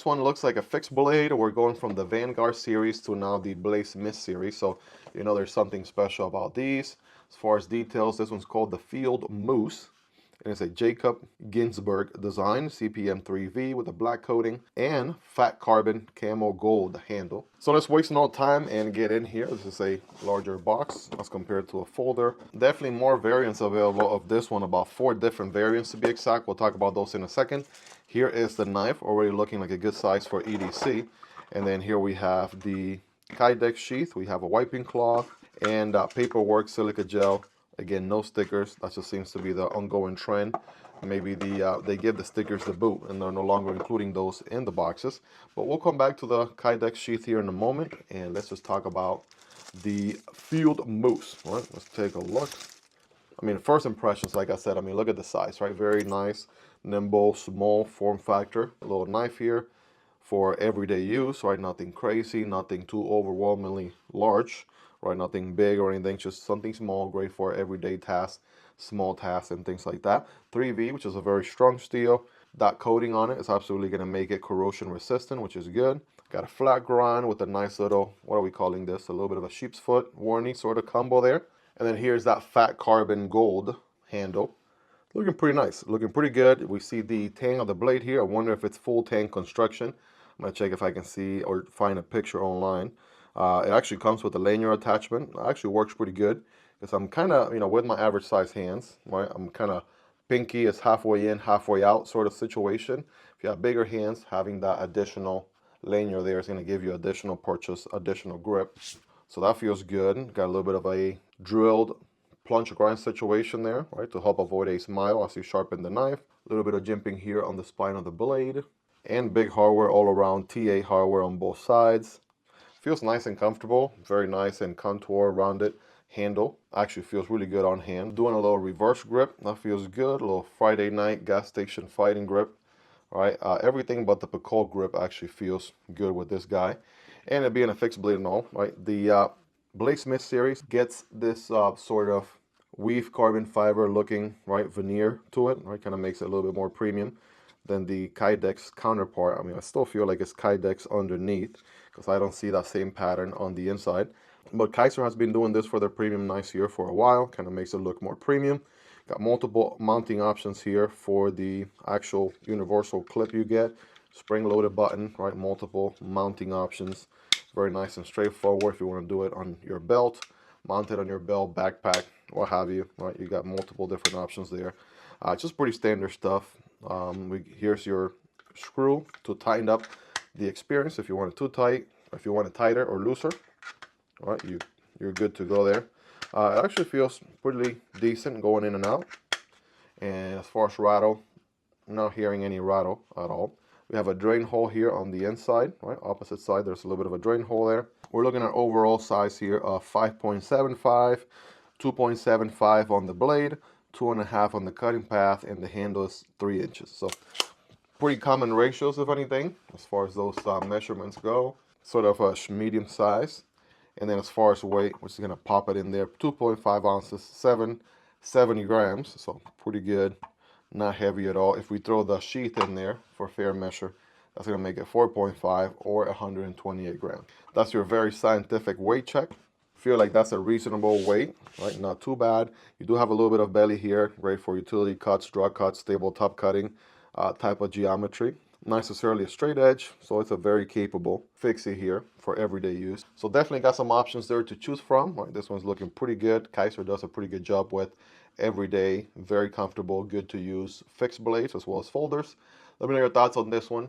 one looks like a fixed blade. We're going from the Vanguard series to now the Bladesmith series. So, you know, there's something special about these. As far as details, this one's called the Field Moose. And it's a Jacob Ginsberg design, CPM 3V with a black coating and fat carbon camo gold handle. So let's waste no time and get in here. This is a larger box as compared to a folder. Definitely more variants available of this one, about 4 different variants to be exact. We'll talk about those in a second. Here is the knife, already looking like a good size for EDC. And then here we have the Kydex sheath. We have a wiping cloth and paperwork silica gel. Again, no stickers. That just seems to be the ongoing trend. Maybe they give the stickers the boot and they're no longer including those in the boxes. But we'll come back to the Kydex sheath here in a moment, and let's just talk about the Field Moose. All right, let's take a look. I mean, first impressions, like I said, I mean, look at the size, right? Very nice, nimble, small form factor. A little knife here for everyday use, right? Nothing crazy, nothing too overwhelmingly large. Right, nothing big or anything, just something small, great for everyday tasks, small tasks and things like that. 3V, which is a very strong steel. That coating on it is absolutely going to make it corrosion resistant, which is good. Got a flat grind with a nice little, what are we calling this? A little bit of a sheep's foot warning sort of combo there. And then here's that fat carbon gold handle. Looking pretty nice, looking pretty good. We see the tang of the blade here. I wonder if it's full tang construction. I'm going to check if I can see or find a picture online. It actually comes with a lanyard attachment. It actually works pretty good because I'm kind of, you know, with my average size hands, right? I'm kind of pinky is halfway in, halfway out sort of situation. If you have bigger hands, having that additional lanyard there is going to give you additional purchase, additional grip. So that feels good. Got a little bit of a drilled plunge grind situation there, right? To help avoid a smile as you sharpen the knife. A little bit of jimping here on the spine of the blade. And big hardware all around, TA hardware on both sides. Feels nice and comfortable, very nice and contour rounded handle. Actually feels really good on hand. Doing a little reverse grip, that feels good. A little Friday night gas station fighting grip. All right, everything but the Picot grip actually feels good with this guy. And it being a fixed blade and all, right? The Bladesmith series gets this sort of weave carbon fiber looking, right, veneer to it, right? Kind of makes it a little bit more premium than the Kydex counterpart. I mean, I still feel like it's Kydex underneath because I don't see that same pattern on the inside. But Kizer has been doing this for their premium knives here for a while. Kind of makes it look more premium. Got multiple mounting options here for the actual universal clip you get. Spring-loaded button, right? Multiple mounting options. Very nice and straightforward if you want to do it on your belt, mount it on your belt, backpack, what have you, right? You got multiple different options there. Just pretty standard stuff. Here's your screw to tighten up the experience if you want it too tight, if you want it tighter or looser. All right, you're good to go there. It actually feels pretty decent going in and out. And as far as rattle, I'm not hearing any rattle at all. We have a drain hole here on the inside, right? Opposite side, there's a little bit of a drain hole there. We're looking at overall size here of 5.75, 2.75 on the blade, 2.5 on the cutting path, and the handle is 3 inches. So pretty common ratios, if anything, as far as those measurements go. Sort of a medium size. And then as far as weight, we're just going to pop it in there. 2.5 ounces, 70 grams. So pretty good. Not heavy at all. If we throw the sheath in there for fair measure, that's going to make it 4.5 or 128 grams. That's your very scientific weight check. Feel like that's a reasonable weight, right? Not too bad. You do have a little bit of belly here, great for utility cuts, draw cuts, stable top cutting type of geometry. Not necessarily a straight edge, so it's a very capable fixie here for everyday use. So definitely got some options there to choose from. Right, this one's looking pretty good. Kizer does a pretty good job with everyday, very comfortable, good to use fixed blades as well as folders. Let me know your thoughts on this one.